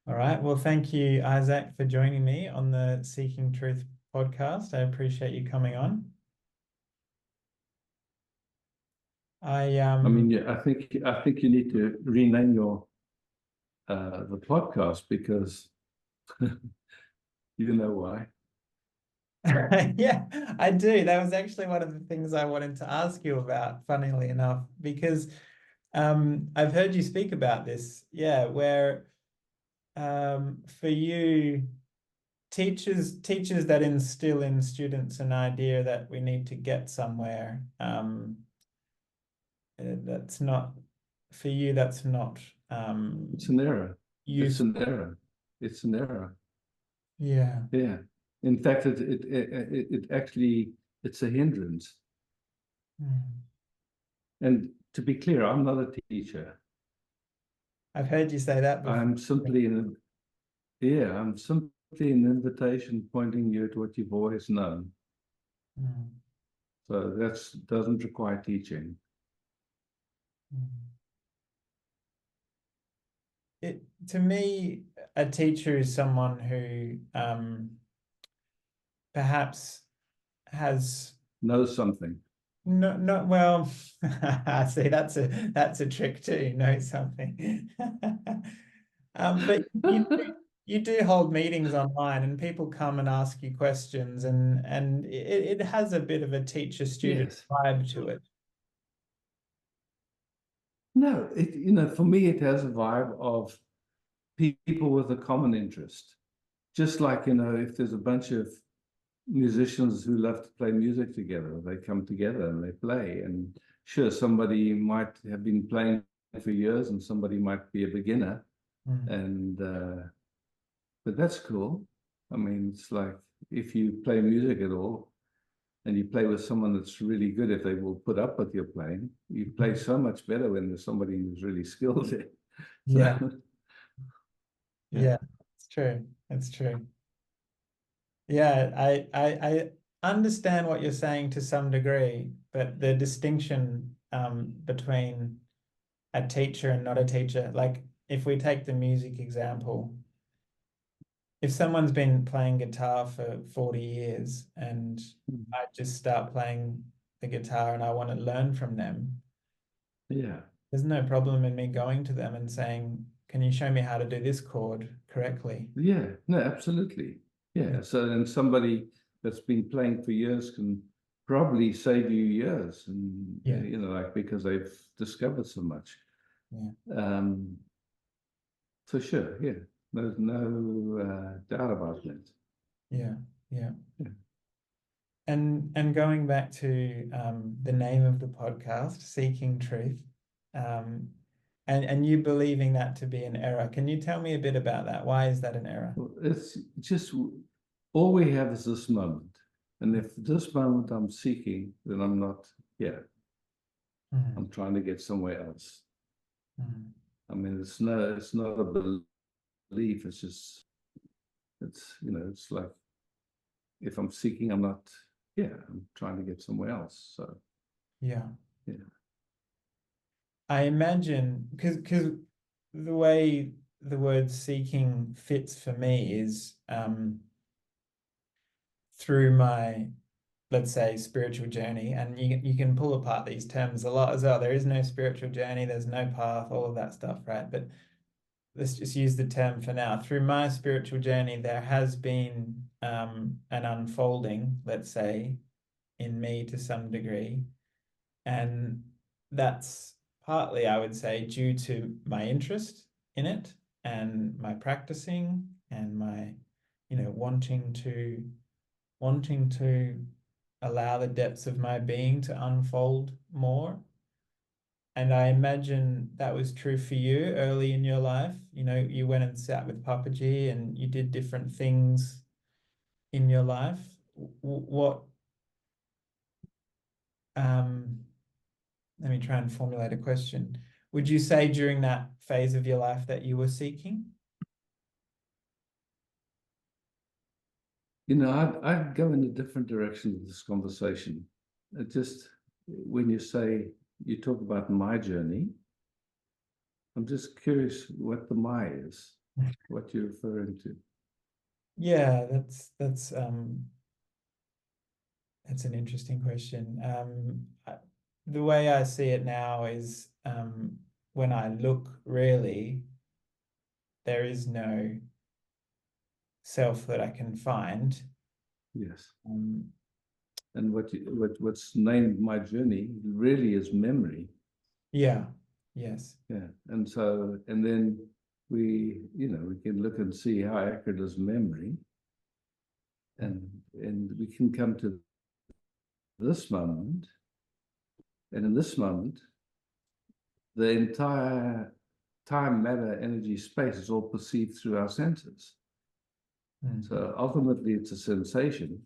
All right. Well, thank you, Isaac, for joining me on the Seeking Truth podcast. I appreciate you coming on. I I mean, yeah, I think you need to rename your the podcast because you know why. yeah, I do. That was actually one of the things I wanted to ask you about, funnily enough, because I've heard you speak about this. Yeah, where for you, teachers that instill in students an idea that we need to get somewhere. That's not for you. That's not It's an error. It's an useful. error. It's an error. Yeah. Yeah. In fact, it actually it's a hindrance. Mm. And to be clear, I'm not a teacher. I've heard you say that before. I'm simply an yeah, I'm simply an invitation pointing you to what you've always known. Mm. So that doesn't require teaching. Mm. To me, a teacher is someone who perhaps has Know something. well, see, that's a trick too, know something. But you do hold meetings online and people come and ask you questions and it has a bit of a teacher-student Yes. vibe to it. No, for me, it has a vibe of people with a common interest. Just like, if there's a bunch of musicians who love to play music together, they come together and they play. And sure, somebody might have been playing for years and somebody might be a beginner. Mm. And, but that's cool. I mean, it's like if you play music at all and you play with someone that's really good, if they will put up with your playing, you play so much better when there's somebody who's really skilled at it. Yeah, So, yeah. yeah, it's true. It's true. Yeah, I understand what you're saying to some degree, but the distinction between a teacher and not a teacher, like if we take the music example, if someone's been playing guitar for 40 years and I just start playing the guitar and I want to learn from them, Yeah. there's no problem in me going to them and saying, can you show me how to do this chord correctly? Yeah, no, absolutely. Yeah, Yeah. So, and somebody that's been playing for years can probably save you years, and yeah, like because they've discovered so much. yeah, Um, for sure. Yeah. There's no doubt about that. yeah, yeah. Yeah. And going back to the name of the podcast, Seeking Truth, um, and you believing that to be an error. Can you tell me a bit about that? Why is that an error? Well, it's just all we have is this moment, and if this moment I'm seeking, then I'm not here. Mm, I'm trying to get somewhere else. mm, I mean, it's not a belief. It's just, it's like if I'm seeking, I'm not, yeah, I'm trying to get somewhere else. So, yeah. yeah. I imagine because the way the word seeking fits for me is through my, let's say, spiritual journey, and you can pull apart these terms a lot as well. There is no spiritual journey, there's no path, all of that stuff, right? But let's just use the term for now. Through my spiritual journey, there has been an unfolding, let's say, in me to some degree. And that's partly, I would say, due to my interest in it and my practicing and my, wanting to allow the depths of my being to unfold more. And I imagine that was true for you early in your life. You went and sat with Papaji and you did different things in your life. What, um, let me try and formulate a question. Would you say during that phase of your life that you were seeking? I'd go in a different direction with this conversation. It just, when you talk about my journey, I'm just curious what the my is. what you're referring to. Yeah, that's an interesting question. The way I see it now is when I look, really, there is no self that I can find. Yes. Um, And what's named my journey really is memory. yeah, yes. Yeah. And so, and then we can look and see how accurate is memory. And we can come to this moment. And in this moment, the entire time, matter, energy, space is all perceived through our senses. So ultimately, it's a sensation.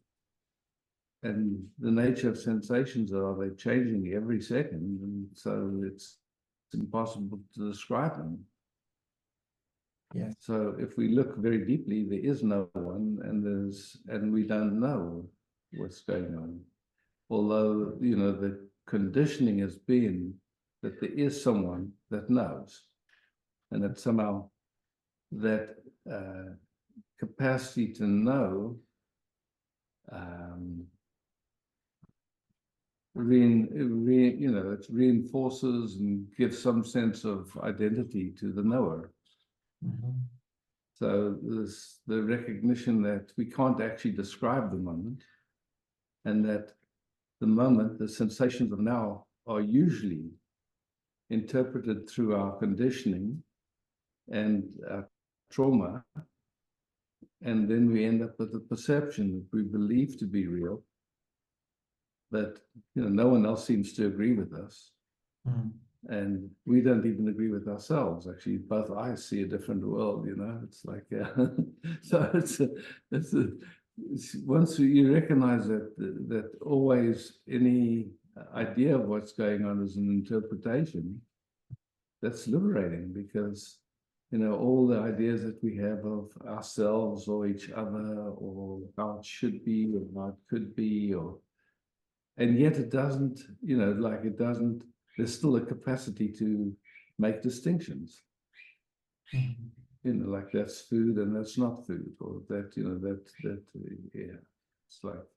And the nature of sensations are they're changing every second. And so it's impossible to describe them. Yes. So if we look very deeply, there is no one, and we don't know what's going on. Although, the conditioning has been that there is someone that knows, and that somehow that capacity to know it reinforces and gives some sense of identity to the knower. So there's the recognition that we can't actually describe the moment, and that the moment, the sensations of now, are usually interpreted through our conditioning and trauma, and then we end up with a perception that we believe to be real, but no one else seems to agree with us. And we don't even agree with ourselves. Actually, both eyes see a different world. It's like so. It's once you recognize that always any idea of what's going on is an interpretation, that's liberating, because all the ideas that we have of ourselves or each other or how it should be or how it could be, and yet it doesn't, it doesn't, there's still a capacity to make distinctions. Like that's food and that's not food, or that, yeah, it's like,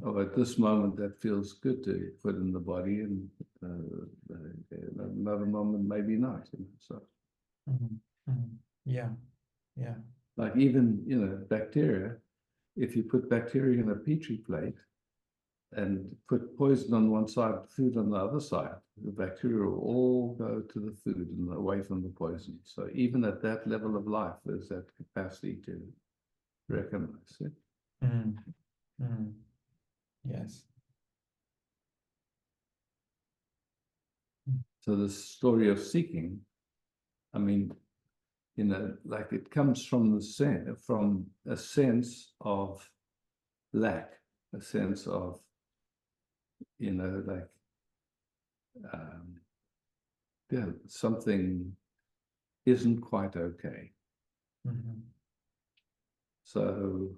oh, at this moment that feels good to put in the body, and another moment maybe not. So, yeah, yeah, like even bacteria, if you put bacteria in a petri plate and put poison on one side, food on the other side, the bacteria will all go to the food and away from the poison. So even at that level of life, there's that capacity to recognize it. Yes. So the story of seeking, I mean, like it comes from from a sense of lack, a sense of, like, yeah, something isn't quite okay. So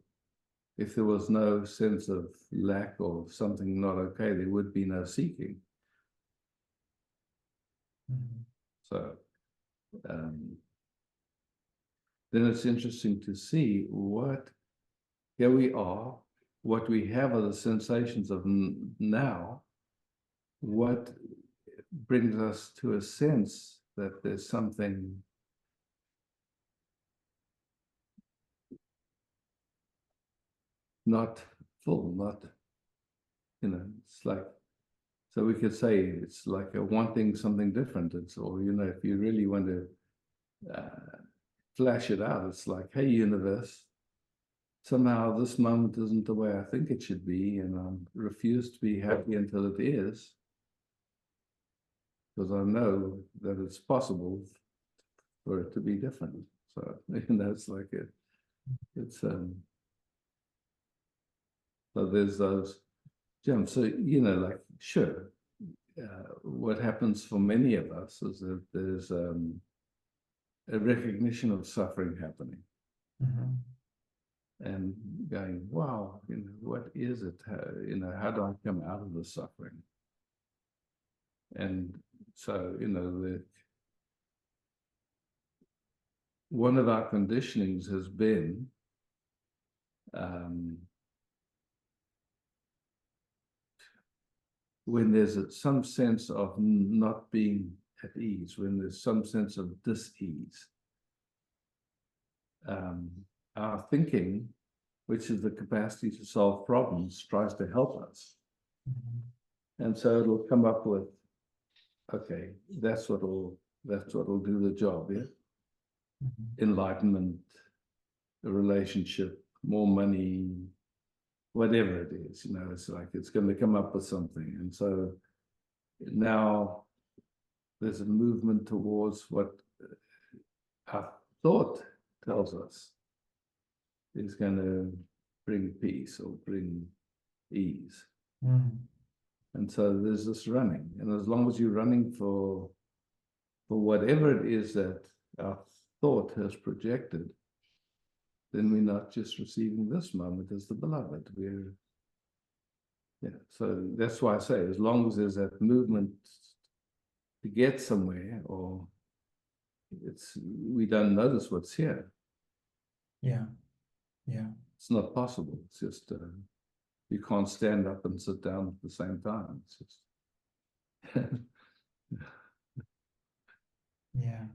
if there was no sense of lack or something not okay, there would be no seeking. So then it's interesting to see here we are, what we have are the sensations of now, what brings us to a sense that there's something not full, not, it's like, so we could say it's like a wanting something different. Or, if you really want to flash it out, it's like, hey, universe, somehow this moment isn't the way I think it should be, and I refuse to be happy until it is, because I know that it's possible for it to be different. So, it's like so there's those gems. So, like, sure, what happens for many of us is that there's a recognition of suffering happening. And going, wow, what is it? How do I come out of the suffering? And so, one of our conditionings has been when there's some sense of not being at ease, when there's some sense of dis-ease, our thinking, which is the capacity to solve problems, tries to help us. And so it'll come up with, okay, that's what'll do the job, yeah? Enlightenment, a relationship, more money, whatever it is, you know, it's like it's going to come up with something. And so now there's a movement towards what our thought tells us is going to bring peace or bring ease. And so there's this running. And as long as you're running for whatever it is that our thought has projected, then we're not just receiving this moment as the beloved. So that's why I say, as long as there's that movement to get somewhere, or we don't notice what's here. Yeah. It's not possible. It's just you can't stand up and sit down at the same time. It's just yeah.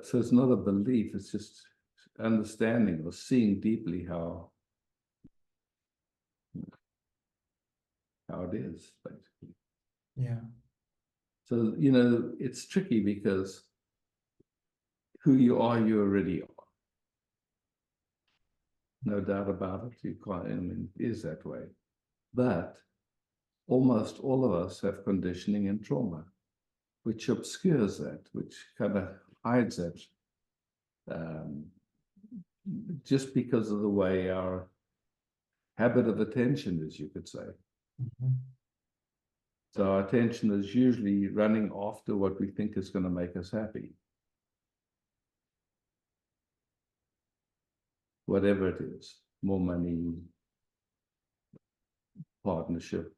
So it's not a belief. It's just understanding or seeing deeply how it is, basically. Yeah. So, you know, it's tricky because who you are, you already are. No doubt about it. You can't, I mean, it is that way. But almost all of us have conditioning and trauma, which obscures that, which kind of hides that, just because of the way our habit of attention is, you could say. So our attention is usually running after what we think is going to make us happy. Whatever it is, more money, partnership,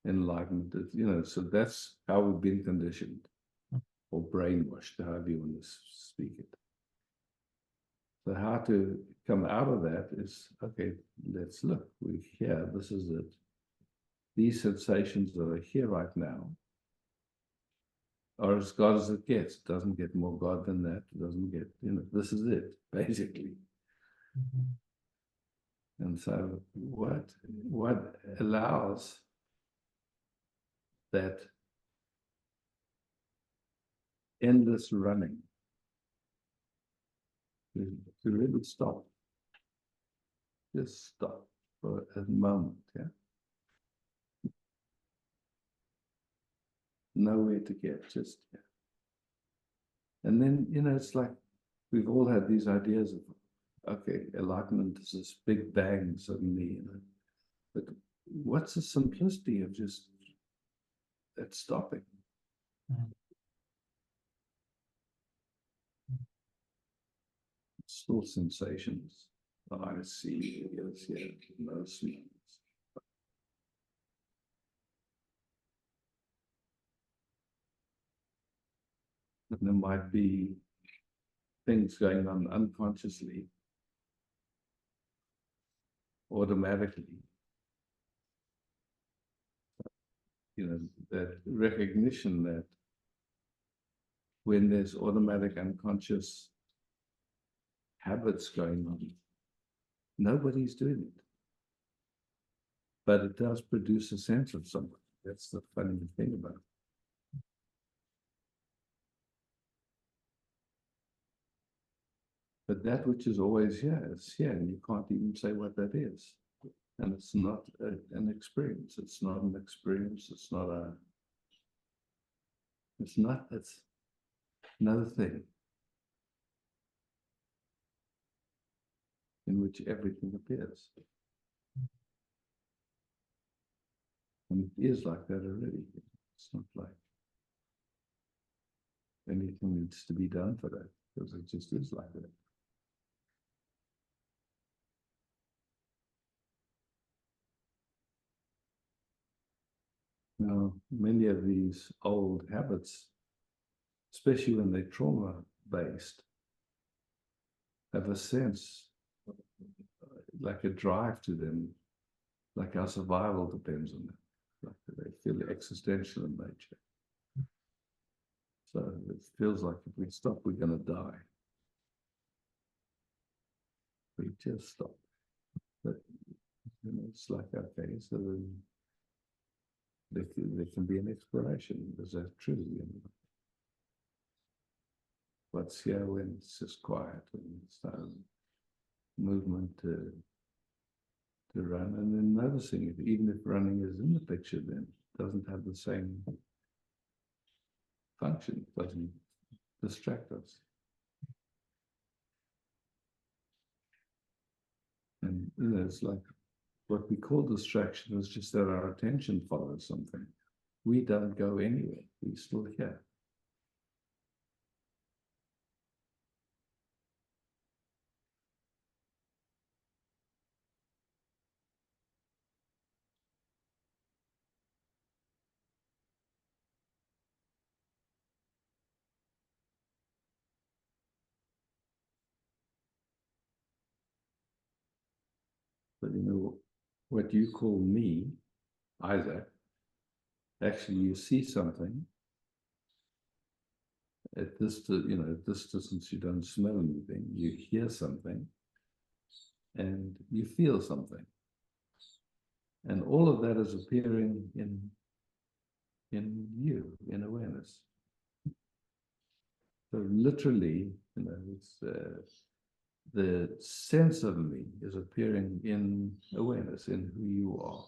enlightenment, you know, so that's how we've been conditioned or brainwashed, however you want to speak it. So how to come out of that is, okay, let's look, we're here, this is it. These sensations that are here right now are as God as it gets. It doesn't get more God than that. It doesn't get, you know, this is it, basically. And so what allows that endless running to really stop? Just stop for a moment, yeah? Nowhere to get, just, yeah. And then, you know, it's like we've all had these ideas of, okay, enlightenment is this big bang suddenly, you know. But what's the simplicity of just that stopping? Still sensations. I see, yes, yeah, no sweetness. And there might be things going on unconsciously, automatically. You know, that recognition that when there's automatic unconscious habits going on, nobody's doing it. But it does produce a sense of something. That's the funny thing about it. But that which is always here is here, and you can't even say what that is. And it's not an experience. It's not an experience. It's another thing in which everything appears. And it is like that already. It's not like anything needs to be done for that, because it just is like that. Now, many of these old habits, especially when they're trauma-based, have a sense, like a drive to them, like our survival depends on it. Like they feel existential in nature. So it feels like if we stop, we're going to die. We just stop. But it's like, okay, so there can be an exploration. Is that true? What's here when it's just quiet and it's no movement to run, and then noticing it, even if running is in the picture, then it doesn't have the same function, it doesn't distract us. And it's like what we call distraction is just that our attention follows something. We don't go anywhere, we're still here. But what you call me, Isaac, actually you see something. At this, at this distance, you don't smell anything. You hear something, and you feel something, and all of that is appearing in you, in awareness. So literally, it's the sense of me is appearing in awareness, in who you are.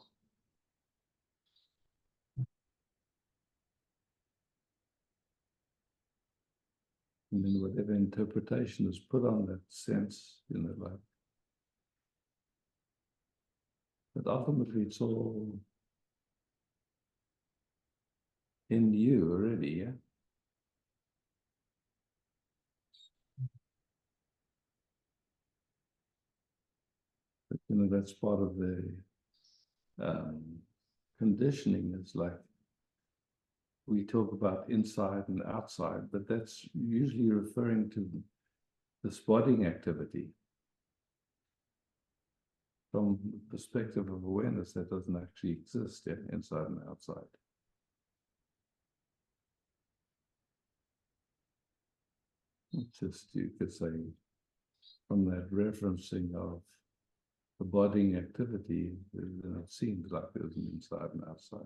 And then whatever interpretation is put on that sense, like, but ultimately it's all in you already, yeah? But, that's part of the conditioning. It's like we talk about inside and outside, but that's usually referring to the spotting activity. From the perspective of awareness, that doesn't actually exist inside and outside. It's just, you could say, from that referencing of the bodying activity, it seems like there's an inside and outside.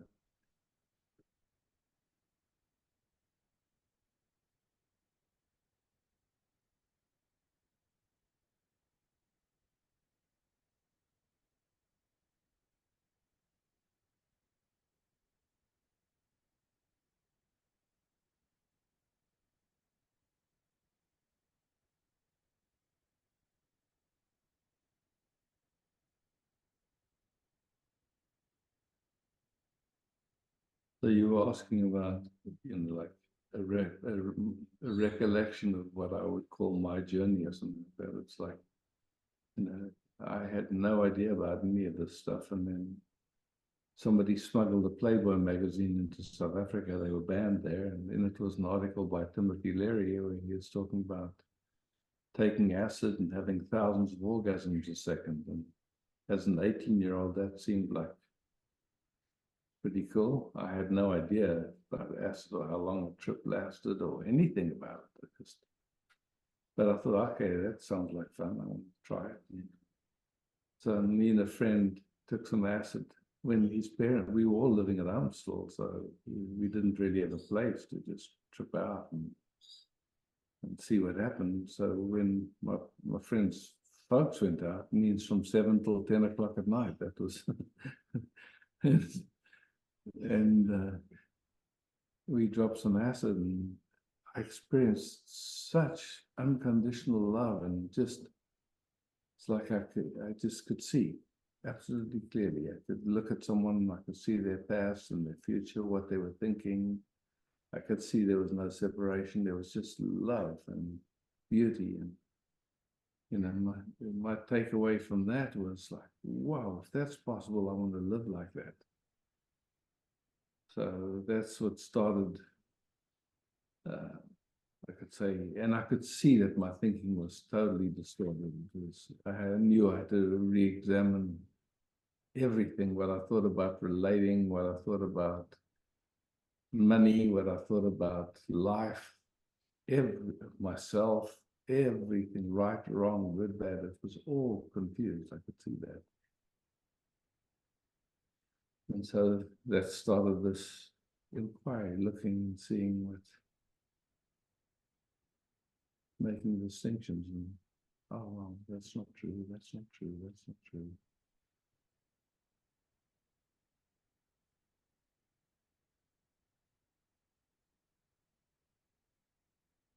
So you were asking about, like a recollection of what I would call my journey or something like that. It's like, I had no idea about any of this stuff, and then somebody smuggled a Playboy magazine into South Africa. They were banned there, and then it was an article by Timothy Leary where he was talking about taking acid and having thousands of orgasms a second. And as an 18-year-old, that seemed like pretty cool. I had no idea about acid or how long a trip lasted or anything about it. But I thought, okay, that sounds like fun. I want to try it. So me and a friend took some acid. When his parents, we were all living at home still, so we didn't really have a place to just trip out and see what happened. So when my friend's folks went out, means from 7 till 10 o'clock at night. That was, and we dropped some acid, and I experienced such unconditional love, and just, it's like I just could see absolutely clearly. I could look at someone, I could see their past and their future, what they were thinking. I could see there was no separation. There was just love and beauty. And, my takeaway from that was like, wow, if that's possible, I want to live like that. So that's what started I could say, and I could see that my thinking was totally distorted. I knew I had to re-examine everything, what I thought about relating, what I thought about money, what I thought about life, myself, everything, right, wrong, good, bad. It was all confused. I could see that. And so that started this inquiry, looking and seeing what, making distinctions. And, oh, well, that's not true, that's not true, that's not true.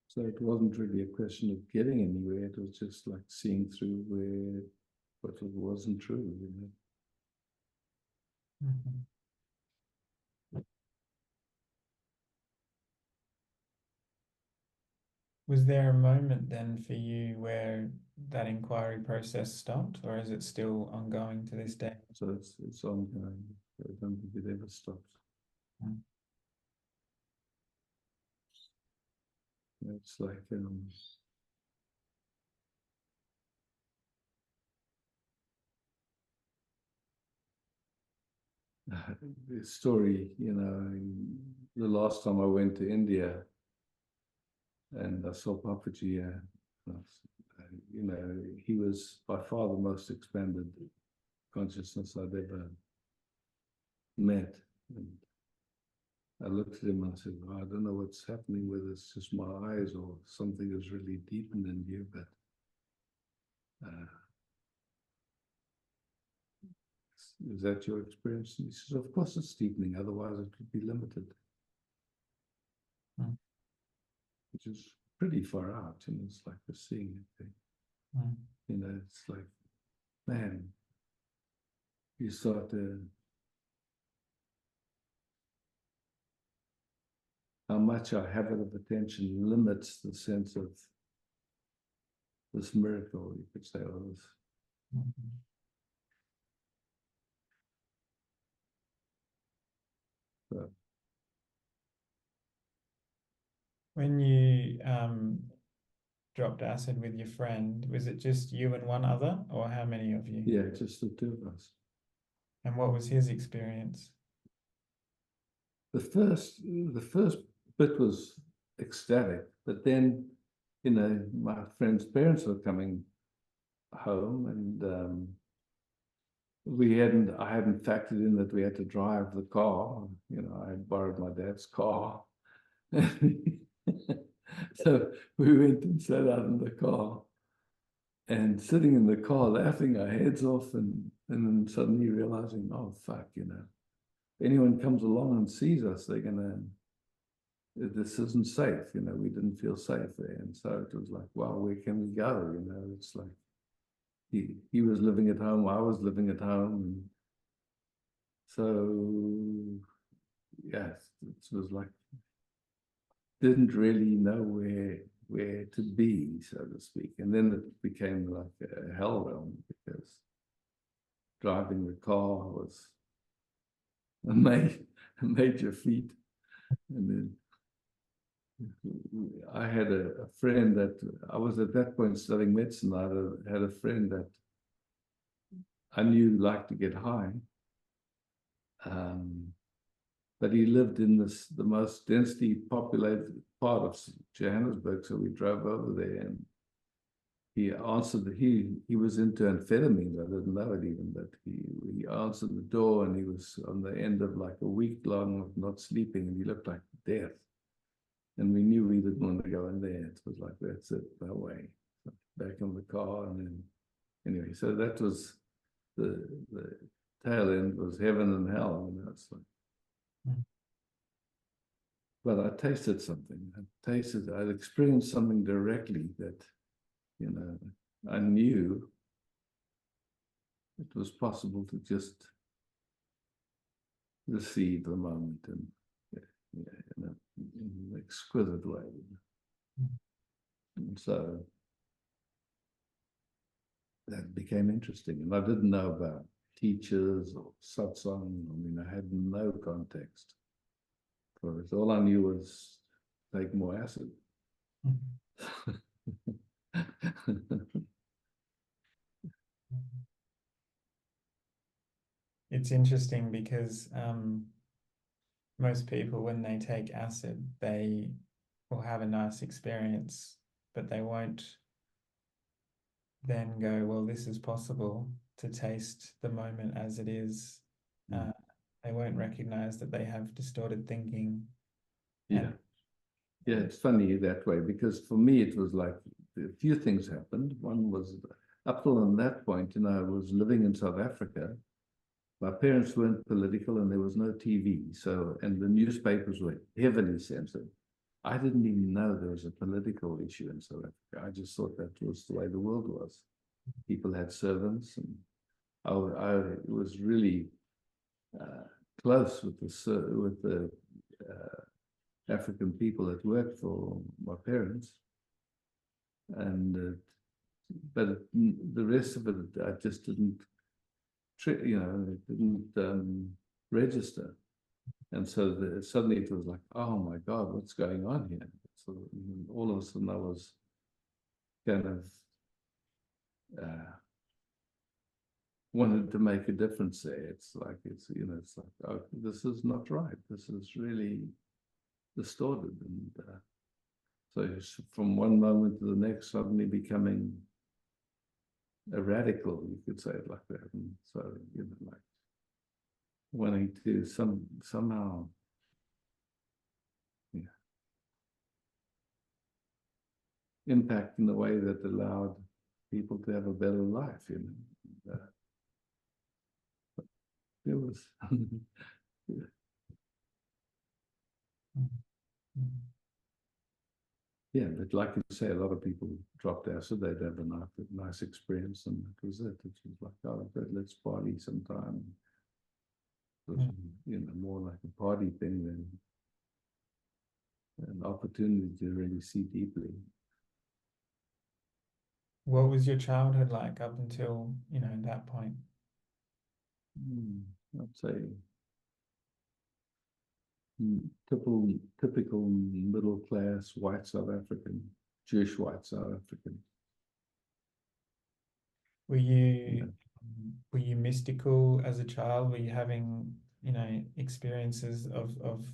So it wasn't really a question of getting anywhere. It was just like seeing through what wasn't true, you know. Mm-hmm. Was there a moment then for you where that inquiry process stopped, or is it still ongoing to this day? So it's ongoing. I don't think it ever stops. Mm. It's like the story, you know, the last time I went to India and I saw Papaji, you know, he was by far the most expanded consciousness I'd ever met. And I looked at him and I said, oh, I don't know what's happening, whether it's just my eyes or something has really deepened in you, but is that your experience? And he says, of course it's deepening, otherwise it would be limited. Mm. Which is pretty far out, and it's like we're seeing it. Mm. You know, it's like, man, you start to, how much our habit of attention limits the sense of this miracle, you could say, or this. Mm-hmm. So, When you dropped acid with your friend, was it just you and one other, or how many of you? yeah, just the two of us. And what was his experience? The first bit was ecstatic, but then, you know, my friend's parents were coming home, and I hadn't factored in that we had to drive the car. You know, I had borrowed my dad's car. So we went and sat out in the car, and sitting in the car laughing our heads off, and then suddenly realizing, oh fuck, you know, if anyone comes along and sees us, they're gonna, this isn't safe, you know, we didn't feel safe there. And so it was like, wow, where can we go? You know, it's like he was living at home, I was living at home, and so yes, it was like, didn't really know where to be, so to speak. And then it became like a hell realm, because driving the car was a major feat. And then I had a friend that I was at that point studying medicine. I had a friend that I knew liked to get high. But he lived in the most densely populated part of Johannesburg, so we drove over there, and he was into amphetamines. I didn't know it even, but he answered the door, and he was on the end of like a week long of not sleeping, and he looked like death. And we knew we didn't want to go in there. It was like, that's it, no way. So back in the car, and then anyway, so that was the tail end was heaven and hell, you know. It's like, but I tasted something. I'd experienced something directly that, you know, I knew it was possible to just receive the moment in an exquisite way. And so that became interesting. And I didn't know about teachers or satsang. I mean, I had no context for it. All I knew was take more acid. It's interesting because most people, when they take acid, they will have a nice experience, but they won't then go, well, this is possible, to taste the moment as it is. They won't recognize that they have distorted thinking. Yeah. Yeah, it's funny that way, because for me it was like a few things happened. One was, up till that point, I was living in South Africa. My parents weren't political and there was no TV. So, and the newspapers were heavily censored. I didn't even know there was a political issue in South Africa. I just thought that was the way the world was. People had servants, and I was really close with the African people that worked for my parents. And but the rest of it, I just didn't, it didn't register. And so suddenly it was like, oh my God, what's going on here? So all of a sudden I was kind of wanted to make a difference there. It's like, it's like, oh, this is not right. This is really distorted. And so from one moment to the next, suddenly becoming a radical, you could say it like that. And so, like wanting to somehow, impact in a way that allowed people to have a better life, it was yeah, but like you say, a lot of people dropped acid, they'd have a nice experience, and that was it. It was like, oh, let's party sometime. It was, more like a party thing than an opportunity to really see deeply. What was your childhood like up until, that point? I'd say typical middle class white South African, Jewish white South African. Were you mystical as a child? Were you having, experiences of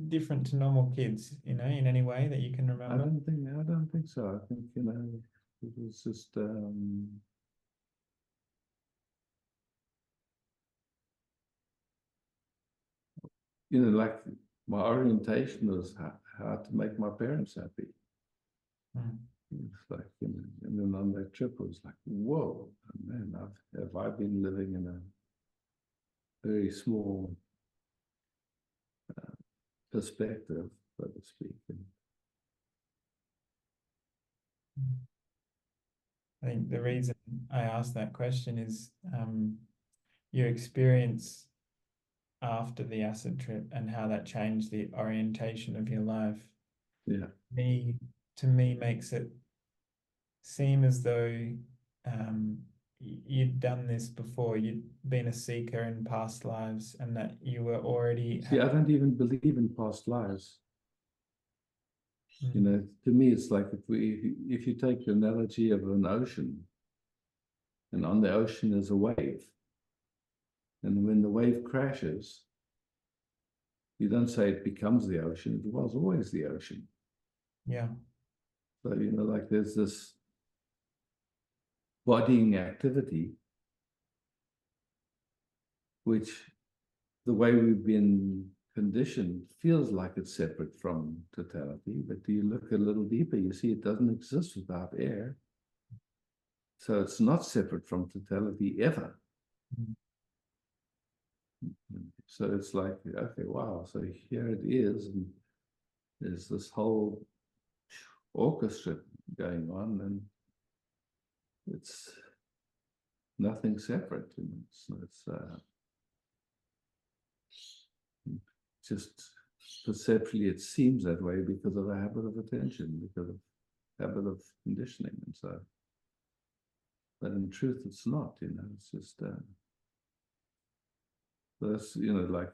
different to normal kids, in any way that you can remember? I don't think so. I think, it was just like my orientation was how to make my parents happy. It's like, and then on that trip, it was like, whoa, man, have I been living in a very small perspective, so to speak. I think the reason I asked that question is your experience after the acid trip and how that changed the orientation of your life. Yeah. To me makes it seem as though you'd done this before. You'd been a seeker in past lives, and that you were already. See, I don't even believe in past lives. To me, it's like if you take the analogy of an ocean, and on the ocean is a wave, and when the wave crashes, you don't say it becomes the ocean. It was always the ocean. Yeah. So, like there's this bodying activity, which the way we've been conditioned feels like it's separate from totality, but you look a little deeper, you see it doesn't exist without air. So it's not separate from totality ever. So it's like, okay, wow, so here it is, and there's this whole orchestra going on, and it's nothing separate. It's just perceptually it seems that way because of a habit of attention, because of habit of conditioning, and so. But in truth, it's not. It's just that's like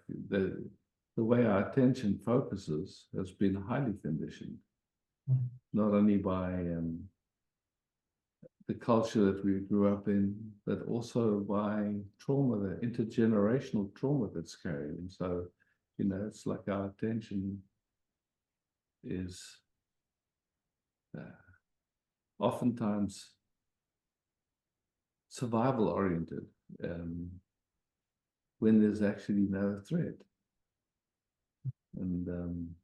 the way our attention focuses has been highly conditioned, Mm. not only by the culture that we grew up in, but also by trauma, the intergenerational trauma that's carried. And so, it's like our attention is oftentimes survival oriented when there's actually no threat. And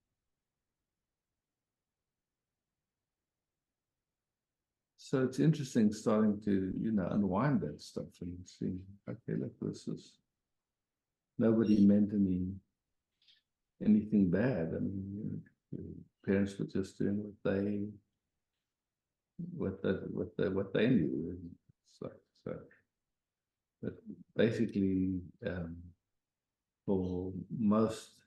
so it's interesting starting to, unwind that stuff and see, okay, look, this is, nobody meant anything bad. I mean, parents were just doing what they knew. It's like, so, but basically, for most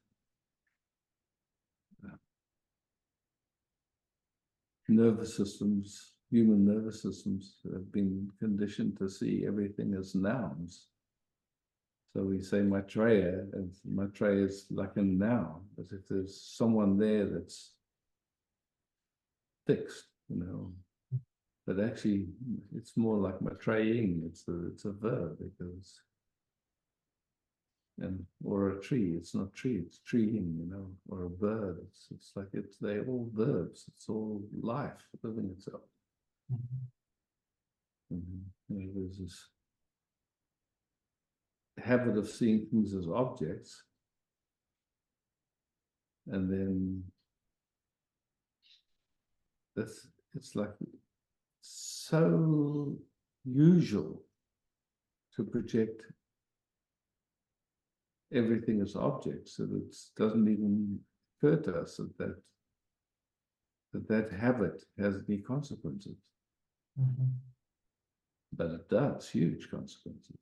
nervous systems, human nervous systems have been conditioned to see everything as nouns. So we say Maitreya, and Maitreya is like a noun, as if there's someone there that's fixed, But actually, it's more like Maitreya-ing. It's a verb because, or a tree. It's not tree. It's treeing, or a bird. It's like they're all verbs. It's all life living itself. There's this habit of seeing things as objects, and then it's like so usual to project everything as objects that it doesn't even occur to us that habit has any consequences. Mm-hmm. But it does, huge consequences.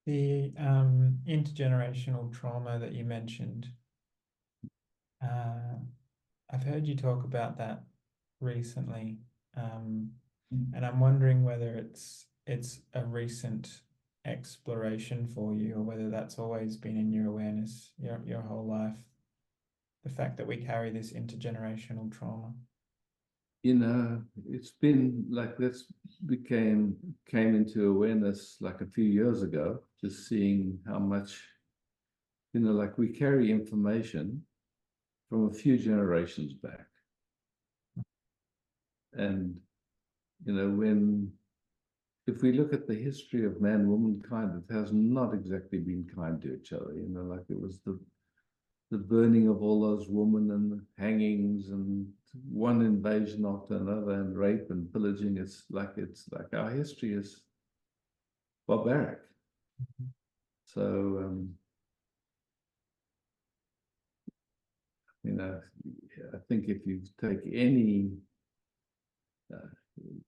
The intergenerational trauma that you mentioned, I've heard you talk about that recently, and I'm wondering whether it's a recent exploration for you, or whether that's always been in your awareness your whole life. The fact that we carry this intergenerational trauma. It's been like this came into awareness like a few years ago, just seeing how much, like we carry information from a few generations back. And, if we look at the history of man, womankind, it has not exactly been kind to each other, like it was the burning of all those women and the hangings and one invasion after another and rape and pillaging. It's like our history is barbaric. So, I think if you take any,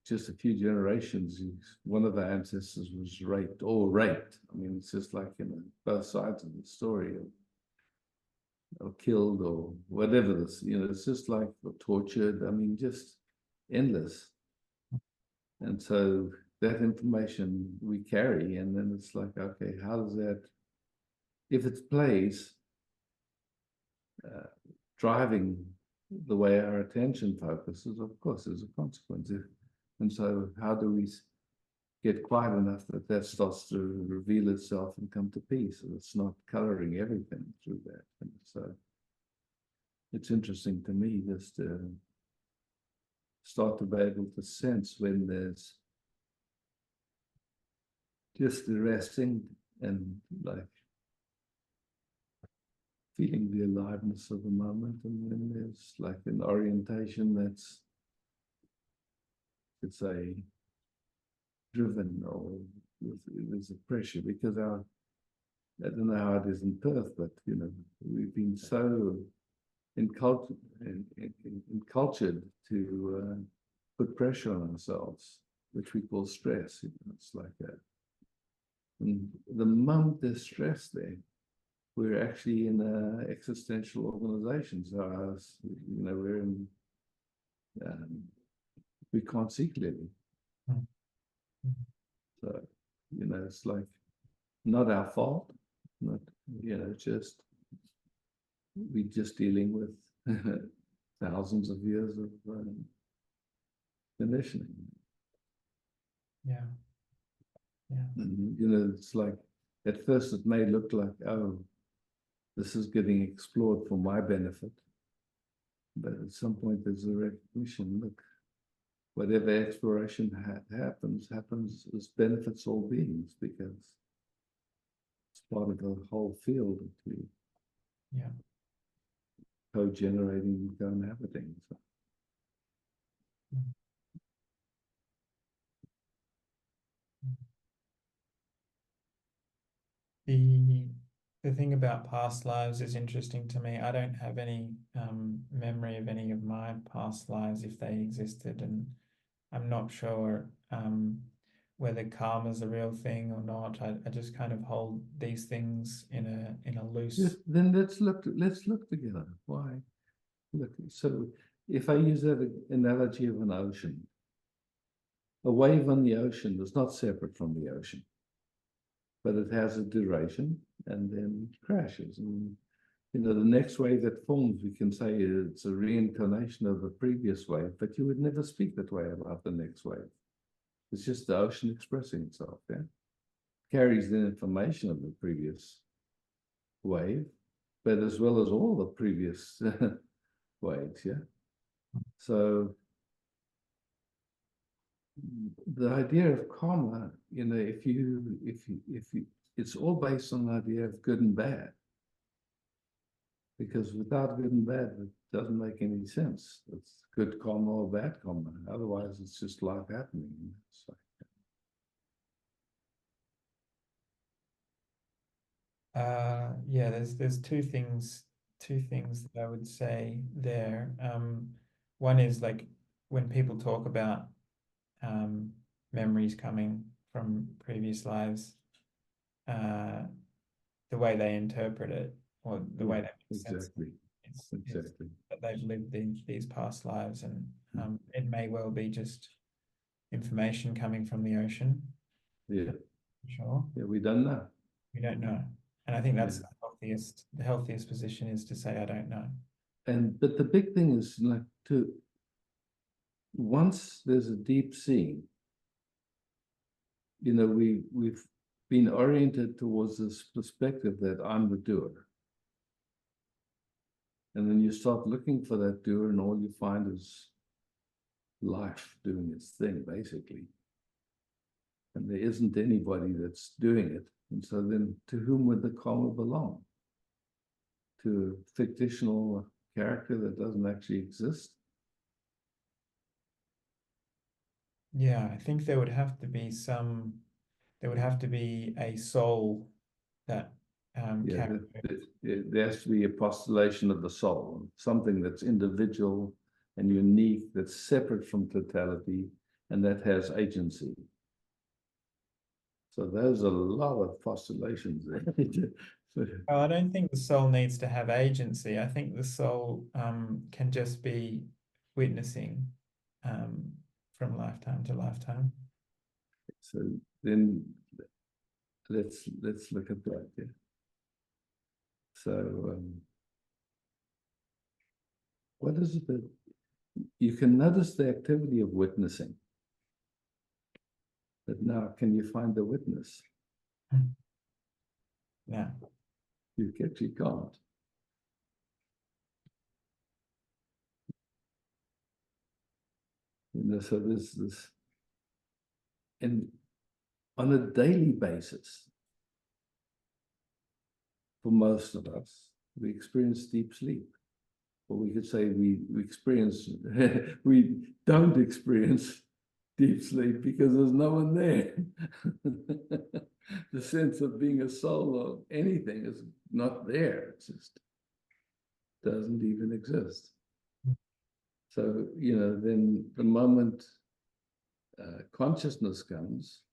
just a few generations, one of our ancestors was raped or raped. I mean, it's just like, both sides of the story or killed or whatever this, it's just like tortured. I mean, just endless. And so that information we carry, and then it's like, okay, how does that, if it plays, driving the way our attention focuses, of course, there's a consequence. And so how do we get quiet enough that starts to reveal itself and come to peace, so it's not coloring everything through that? And so it's interesting to me just to start to be able to sense when there's just the resting and like feeling the aliveness of the moment, and then there's like an orientation that's, let's say, driven, or there's a pressure, because I don't know how it is in Perth, but we've been so encultured to put pressure on ourselves, which we call stress. It's like that. And the moment there's stress there, we're actually in existential organizations. So we're in, we can't see clearly. Mm. So, it's like not our fault, not, just we're just dealing with thousands of years of conditioning. Yeah. Yeah. And, it's like at first it may look like, oh, this is getting explored for my benefit. But at some point there's a recognition, look, whatever exploration happens as benefits all beings, because it's part of the whole field that we Yeah. co-generating, co-inhabiting. So. Mm. The thing about past lives is interesting to me. I don't have any memory of any of my past lives if they existed, and I'm not sure whether karma is a real thing or not. I just kind of hold these things in a loose. Yes, then let's look together. Why? Look, so if I use that analogy of an ocean, a wave on the ocean is not separate from the ocean, but it has a duration and then crashes. And the next wave that forms, we can say it's a reincarnation of the previous wave, but you would never speak that way about the next wave. It's just the ocean expressing itself. Yeah, carries the information of the previous wave, but as well as all the previous waves. Yeah, so the idea of karma, if you, it's all based on the idea of good and bad. Because without good and bad, it doesn't make any sense. It's good karma or bad karma. Otherwise, it's just life happening. So. Yeah, there's two things that I would say there. One is like when people talk about memories coming from previous lives, uh, the way they interpret it or the way that makes sense Exactly. is that they've lived these past lives, and it may well be just information coming from the ocean. Yeah. Sure. Yeah, we don't know. We don't know. And I think that's the healthiest position is to say, I don't know. But the big thing is like once there's a deep seeing, we've been oriented towards this perspective that I'm the doer. And then you start looking for that doer, and all you find is life doing its thing, basically. And there isn't anybody that's doing it. And so then to whom would the karma belong? To a fictional character that doesn't actually exist? Yeah, I think there would have to be a soul that Yeah, carries. there has to be a postulation of the soul, something that's individual and unique, that's separate from totality, and that has agency. So there's a lot of postulations there. Well, I don't think the soul needs to have agency. I think the soul can just be witnessing um, from lifetime to lifetime. So then let's look at that. Yeah. So what is it that you can notice the activity of witnessing? But now, can you find the witness? Yeah. You can't. So there's this, and on a daily basis, for most of us, we experience deep sleep. Or we could say we experience, we don't experience deep sleep because there's no one there. The sense of being a soul or anything is not there. It just doesn't even exist. So, then the moment consciousness comes,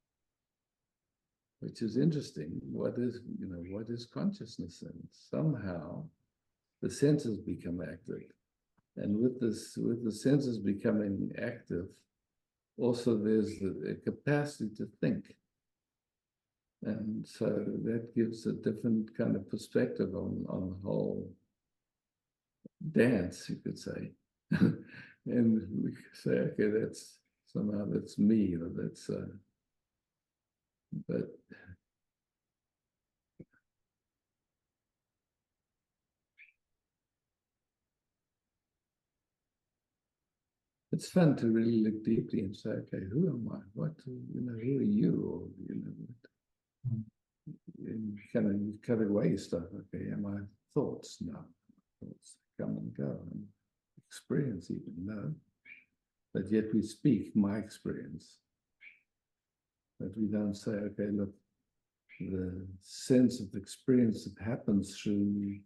which is interesting, what is consciousness? And somehow the senses become active. And with the senses becoming active, also there's the capacity to think. And so that gives a different kind of perspective on the whole dance, you could say. And we could say, okay, that's somehow that's me, or that's, but it's fun to really look deeply and say, okay, who am I? What, who are you? Or, and you cut away stuff. Okay, am I thoughts? No. Thoughts come and go. And experience even, no. But yet we speak my experience. But we don't say, okay, look, the sense of experience that happens through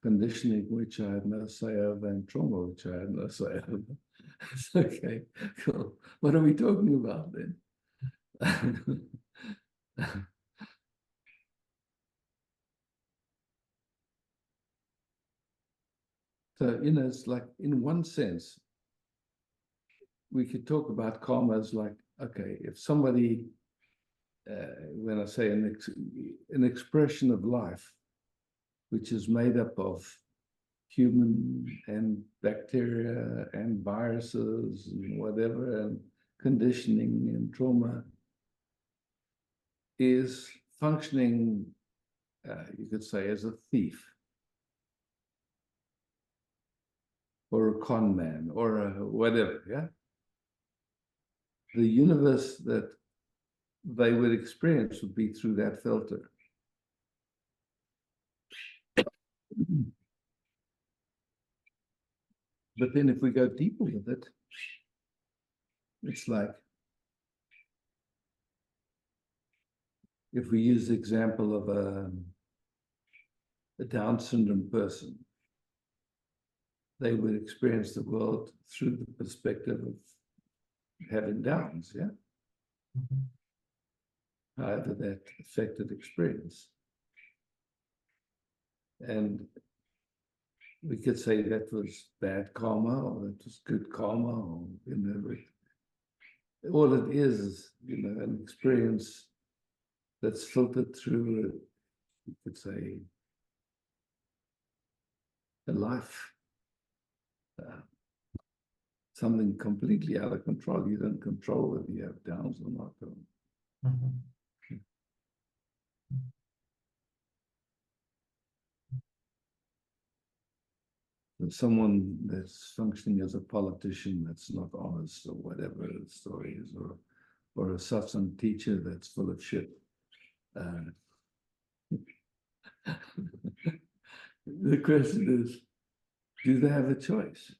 conditioning which I had no say over and trauma which I had no say over. It's okay, cool. What are we talking about then? So, it's like, in one sense, we could talk about karma as like, okay, if somebody, when I say an expression of life, which is made up of human and bacteria and viruses and whatever, and conditioning and trauma, is functioning, you could say, as a thief or a con man or a whatever, yeah? The universe that they would experience would be through that filter. But then if we go deeper with it, it's like, if we use the example of a Down syndrome person, they would experience the world through the perspective of having Downs, yeah? However that affected experience. And we could say that was bad karma, or that was good karma, or, all it is, an experience that's filtered through, you could say, a life. Something completely out of control. You don't control whether you have Downs or not. There's someone that's functioning as a politician that's not honest, or whatever the story is, or a satsang teacher that's full of shit. The question is, do they have a choice?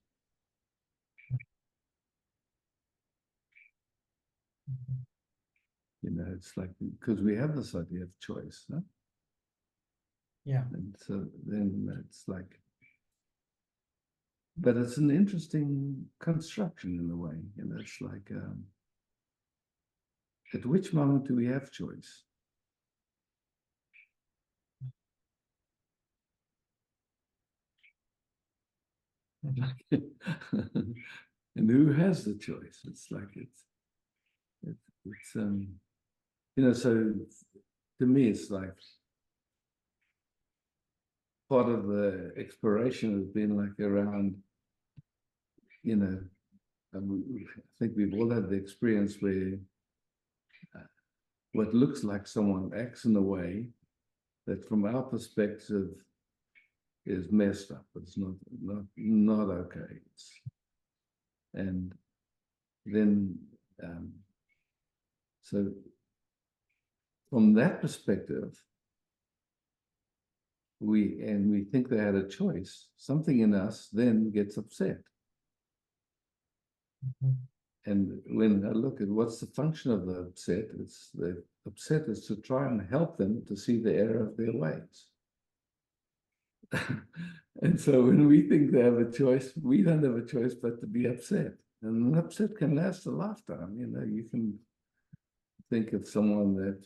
It's like, because we have this idea of choice, huh? Yeah. And so then it's like, but it's an interesting construction in a way. It's like, at which moment do we have choice? And who has the choice? It's like, so to me, it's like part of the exploration has been like around, I think we've all had the experience where what looks like someone acts in a way that from our perspective is messed up. It's not okay. And then, so from that perspective, we think they had a choice. Something in us then gets upset. And when I look at what's the function of the upset, it's the upset is to try and help them to see the error of their ways. And so when we think they have a choice, we don't have a choice but to be upset. And an upset can last a lifetime. You can think of someone that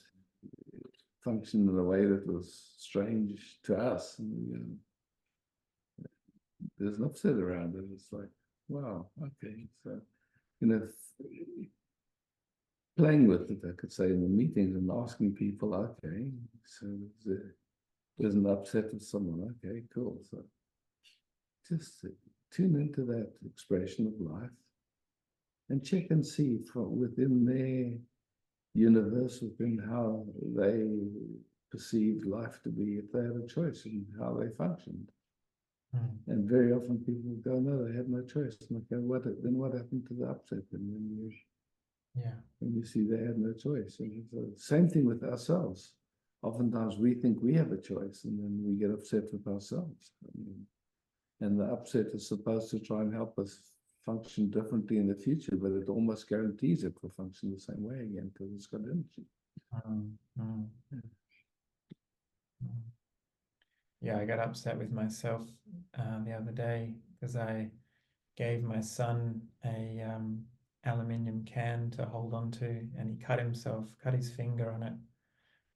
functioned in a way that was strange to us. And, there's an upset around it. It's like, wow, okay. So, playing with it, I could say, in the meetings and asking people, okay, so there's an upset with someone, okay, cool. So just tune into that expression of life and check and see from within their universe, within how they perceived life to be, if they had a choice in how they functioned. And very often people go, no, they had no choice. And I go, what happened to the upset? And then you see they had no choice. And it's the same thing with ourselves. Oftentimes we think we have a choice, and then we get upset with ourselves. And the upset is supposed to try and help us function differently in the future, but it almost guarantees it will function the same way again because it's got energy. Yeah, I got upset with myself the other day because I gave my son a aluminium can to hold on to, and he cut his finger on it.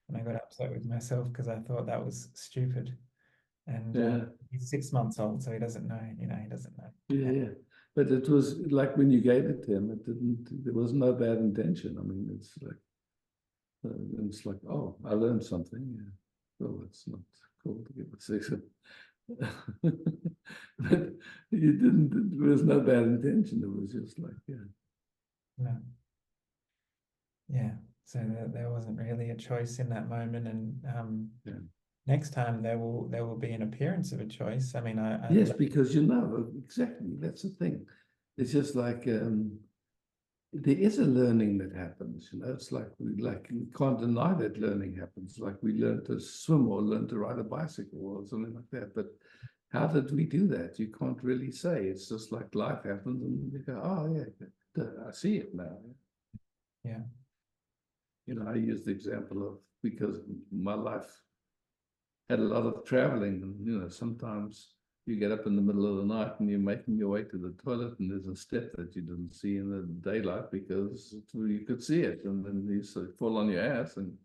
And I got upset with myself because I thought that was stupid. And he's 6 months old, so he doesn't know, he doesn't know. Yeah. But it was like when you gave it to him, there was no bad intention. I mean, it's like, oh, I learned something. Yeah. Well, it's not cool to give it 6. But there was no bad intention. It was just like, No. Yeah. So there wasn't really a choice in that moment. And next time there will be an appearance of a choice. I mean, yes, because exactly, that's the thing. It's just like there is a learning that happens. It's like we can't deny that learning happens. Like we learn to swim or learn to ride a bicycle or something like that. But how did we do that? You can't really say. It's just like life happens, and you go, oh yeah, I see it now. Yeah. I use the example of, because my life had a lot of traveling, and sometimes you get up in the middle of the night and you're making your way to the toilet, and there's a step that you didn't see in the daylight because you could see it, and then you fall on your ass, and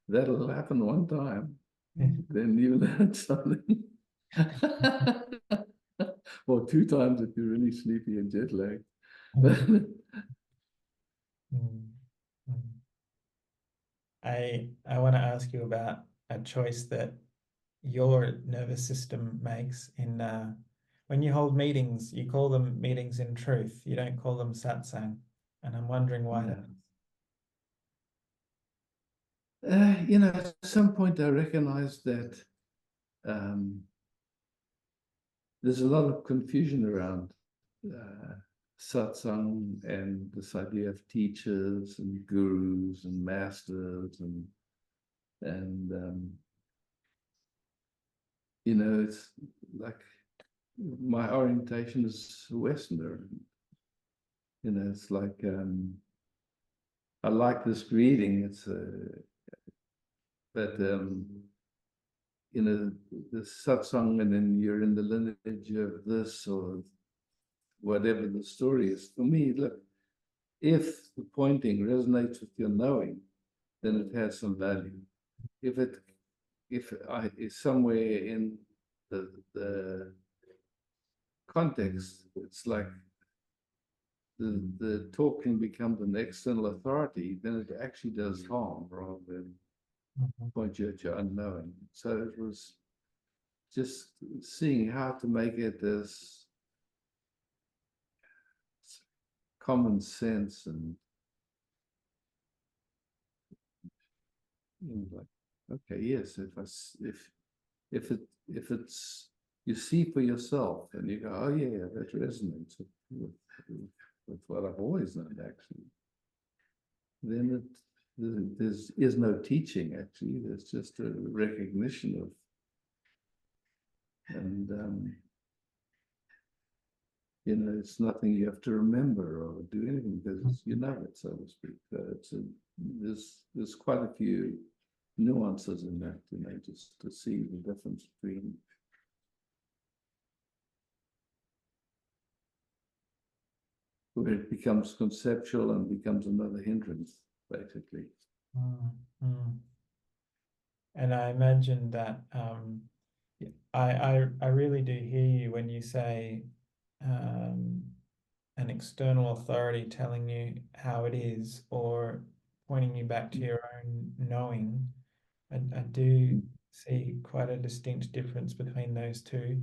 that'll happen one time. Then you learn something. Or 2 times if you're really sleepy and jet lagged. I want to ask you about a choice that your nervous system makes in when you hold meetings. You call them meetings in truth. You don't call them satsang, and I'm wondering why that is. At some point I recognized that there's a lot of confusion around satsang and this idea of teachers and gurus and masters and it's like my orientation is Westerner. It's like I like this greeting. It's but the satsang, and then you're in the lineage of this or whatever the story is. For me, look, if the pointing resonates with your knowing, then it has some value. If it's somewhere in the context, it's like the talking becomes an external authority, then it actually does harm rather than point you at your unknowing. So it was just seeing how to make it as common sense and like, okay, yes, if it's you see for yourself and you go, oh yeah, that resonates with what I've always known, actually, then there's no teaching, actually. There's just a recognition of, and it's nothing you have to remember or do anything because you know it, so to speak. There's quite a few nuances in that, just to see the difference between where it becomes conceptual and becomes another hindrance, basically. And I imagine that I really do hear you when you say an external authority telling you how it is or pointing you back to your own knowing. I do see quite a distinct difference between those two.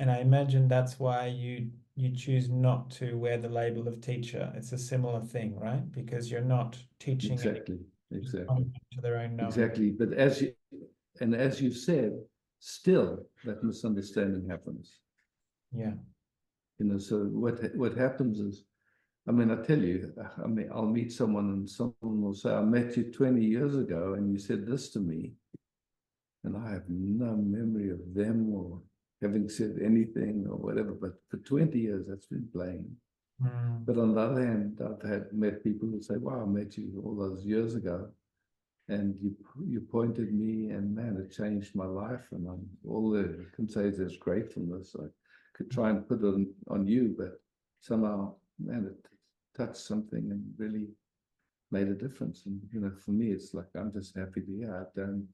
And I imagine that's why you choose not to wear the label of teacher. It's a similar thing, right? Because you're not teaching anyone, Exactly, just exactly, coming to their own knowing. exactly. But as you said, still that misunderstanding happens. Yeah. So what happens is, I mean, I tell you, I mean, I'll meet someone and someone will say, I met you 20 years ago and you said this to me. And I have no memory of them or having said anything or whatever. But for 20 years, that's been playing. Mm. But on the other hand, I've had met people who say, wow, I met you all those years ago. And you pointed me, and man, it changed my life. And all I can say is there's gratefulness. I could try and put it on you, but somehow, man, it touched something and really made a difference. And for me, it's like I'm just happy to hear. I don't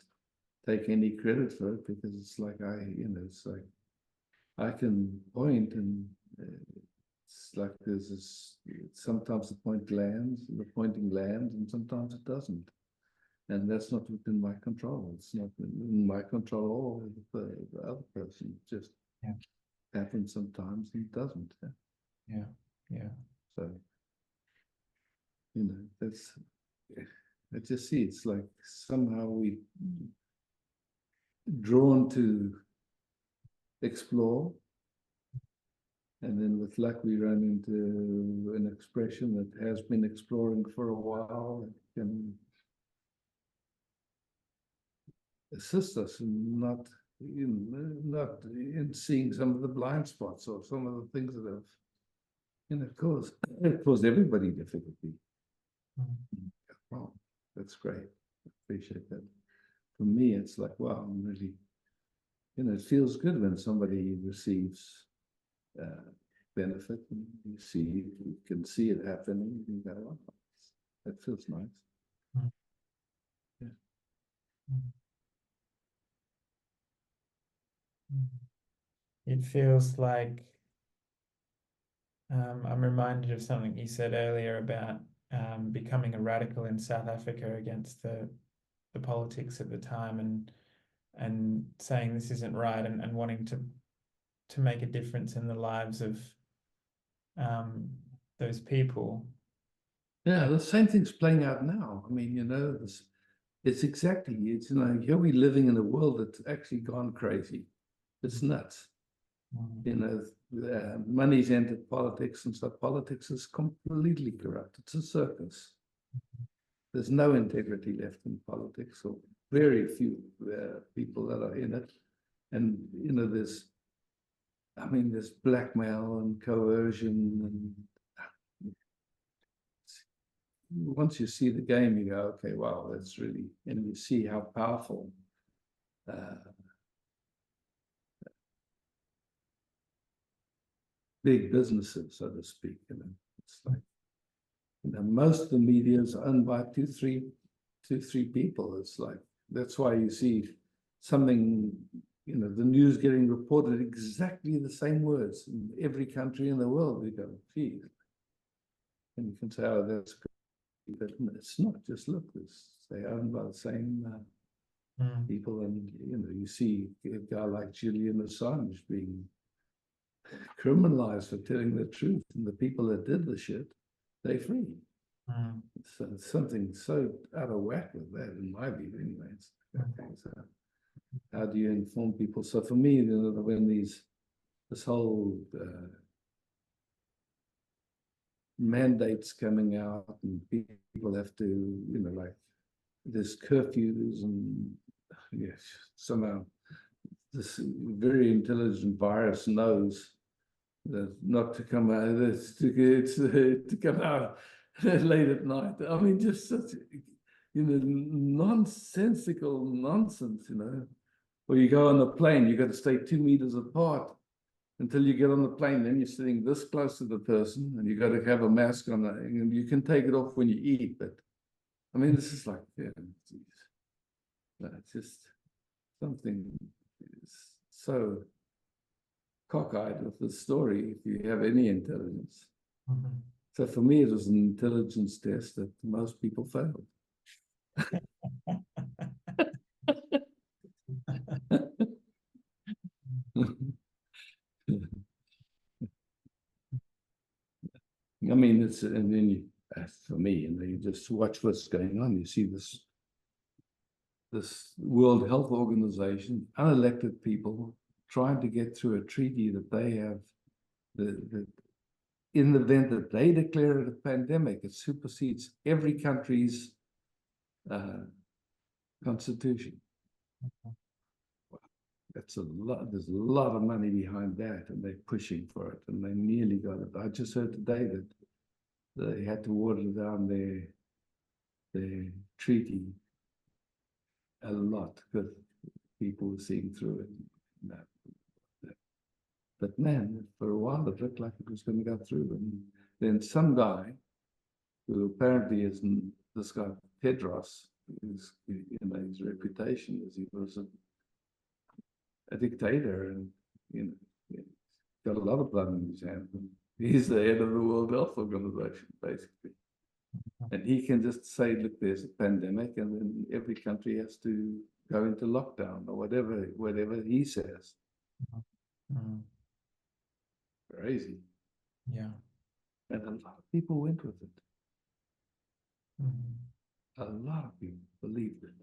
take any credit for it because it's like it's like I can point and it's like there's this. Sometimes the point lands, the pointing lands, and sometimes it doesn't. And that's not within my control. It's not in my control or the other person. It just Yeah. happens sometimes and doesn't. Yeah. Yeah. So, that's, I just see it's like somehow we drawn to explore. And then with luck, we run into an expression that has been exploring for a while and can assist us in not in seeing some of the blind spots or some of the things that have caused everybody difficulty. Mm. Wow, that's great. I appreciate that. For me, it's like, wow, I'm really, it feels good when somebody receives benefit and you can see it happening. You go, oh, that feels nice. Mm. Yeah. Mm. Mm. It feels like I'm reminded of something you said earlier about becoming a radical in South Africa against the politics at the time and saying this isn't right and wanting to make a difference in the lives of um, those people. Yeah, the same thing's playing out now. I mean, it's exactly, here we're living in a world that's actually gone crazy. It's nuts. Mm. Money's entered politics and stuff. Politics is completely corrupt. It's a circus. There's no integrity left in politics, or very few people that are in it. And, there's blackmail and coercion. And once you see the game, you go, okay, wow, that's really, and you see how powerful big businesses, so to speak. It's like, most of the media is owned by two, three people. It's like, that's why you see something, the news getting reported exactly the same words in every country in the world. We go, geez. And you can say, oh, that's good. But it's not. Just look, they're owned by the same people. And, you see a guy like Julian Assange being criminalized for telling the truth. And the people that did the shit, they're free. So something so out of whack with that, in my view, anyways. So how do you inform people? So for me, when this whole mandates coming out and people have to, like there's curfews and yes, somehow this very intelligent virus knows that not to come out, to come out late at night. I mean, just such, nonsensical nonsense, Or you go on a plane, you got to stay 2 meters apart until you get on the plane. Then you're sitting this close to the person, and you got to have a mask on. And you can take it off when you eat, but I mean, this is like, it's just something so cockeyed with the story. If you have any intelligence, Mhm. So for me, it was an intelligence test that most people failed. I mean, it's, and then you, for me, and then you just watch what's going on. You see this World Health Organization, unelected people trying to get through a treaty that they have, the in the event that they declare it a pandemic, it supersedes every country's constitution. That's a lot. There's a lot of money behind that, and they're pushing for it, and they nearly got it. I just heard today that they had to water down their treaty a lot because people were seeing through it. But man, for a while it looked like it was going to go through, and then some guy who apparently isn't this guy Tedros, his reputation is he was a dictator, and he's got a lot of blood in his hands. And he's the head of the World Health Organization, basically. And he can just say, look, there's a pandemic, and then every country has to go into lockdown or whatever he says. Mm. Crazy. Yeah. And a lot of people went with it. Mm. A lot of people believed it.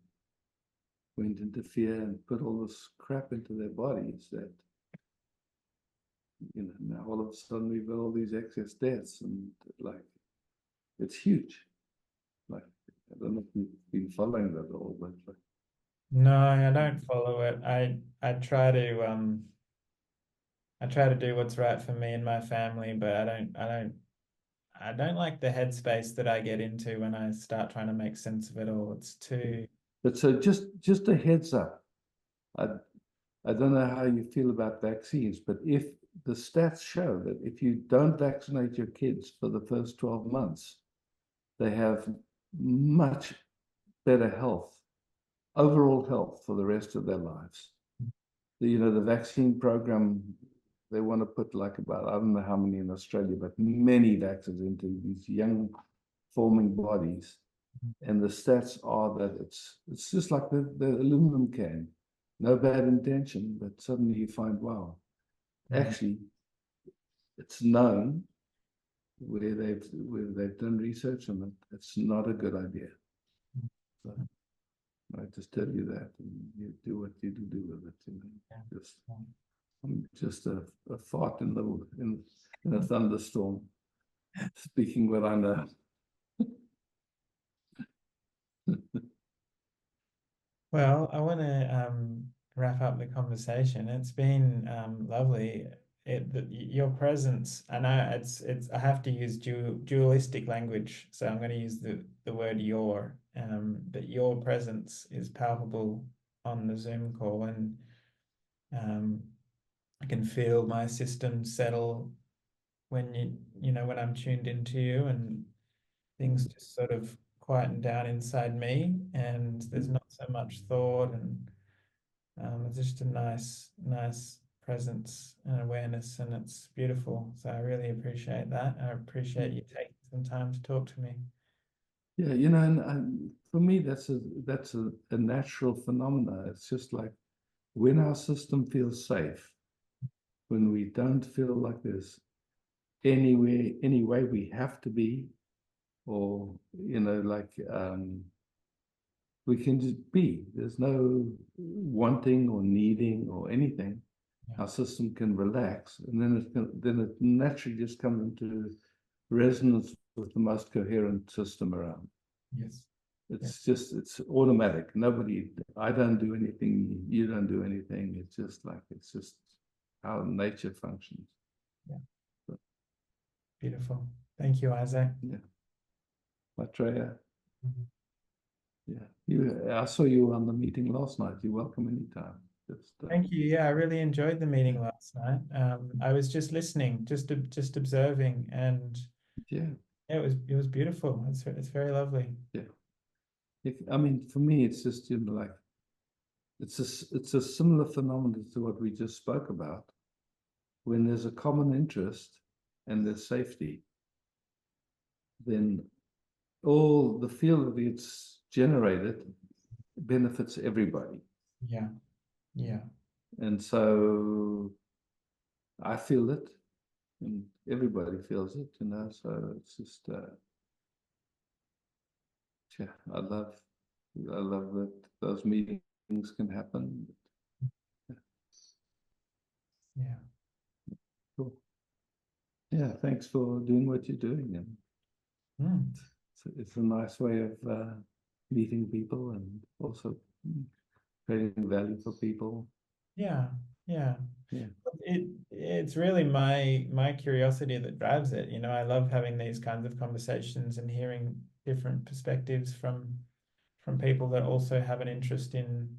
Went into fear and put all this crap into their bodies that, now all of a sudden we've got all these excess deaths, and like, it's huge. Like, I don't know if you've been following that all, but like, No, I don't follow it. I try to do what's right for me and my family, but I don't like the headspace that I get into when I start trying to make sense of it all. It's too. but so just a heads up. I I don't know how you feel about vaccines, but if the stats show that if you don't vaccinate your kids for the first 12 months, they have much better health, overall health for the rest of their lives. The vaccine program, they want to put like about, I don't know how many in Australia, but many vaccines into these young forming bodies. And the stats are that it's just like the aluminum can. No bad intention, but suddenly you find, wow, actually, it's known where they've done research on it. It's not a good idea. So I just tell you that, and you do what you do with it. Just I'm just a fart in a thunderstorm, speaking what I know. Well, I want to wrap up the conversation. It's been lovely. Your presence, I know it's I have to use dualistic language, so I'm going to use the word your. But your presence is palpable on the Zoom call, and um, I can feel my system settle when when I'm tuned into you, and things just sort of quieten down inside me, and there's not so much thought, and it's just a nice presence and awareness, and it's beautiful. So I really appreciate that. I appreciate you taking some time to talk to me. Yeah, and for me, that's a natural phenomena. It's just like when our system feels safe, when we don't feel like there's any way we have to be, or like we can just be. There's no wanting or needing or anything. Yeah. Our system can relax, and then it naturally just comes into resonance with the most coherent system around. Yes. It's automatic. I don't do anything, you don't do anything. It's just how nature functions. Yeah. But, Beautiful. Thank you, Isaac. yeah. Maitreya. Mhm. Yeah. I saw you on the meeting last night. You're welcome anytime. Thank you. Yeah, I really enjoyed the meeting last night. I was just listening, just observing, and yeah. it was beautiful. It's very lovely. Yeah. I mean, for me, it's just, like, it's a similar phenomenon to what we just spoke about. When there's a common interest and there's safety, then all the field that it's generated benefits everybody. Yeah. Yeah. And so I feel it, and everybody feels it, so it's just, yeah, I love that those meetings can happen. Yeah. Cool. Yeah, thanks for doing what you're doing, and Mm. it's a nice way of meeting people and also creating value for people. Yeah. Yeah. Yeah. It's really my curiosity that drives it. You know, I love having these kinds of conversations and hearing different perspectives from people that also have an interest in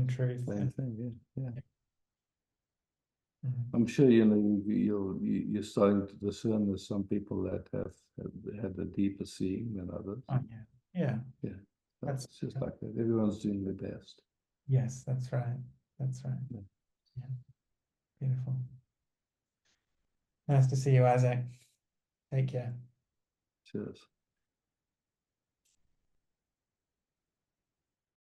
truth. Same And thing, yeah. Mhm. I'm sure you're starting to discern there's some people that have had a deeper seeing than others. Oh, yeah. Yeah. Yeah, That's it's just like that. Everyone's doing their best. yes, that's right. That's right. Yeah. Yeah. Beautiful. Nice to see you, Isaac. Take care. Cheers.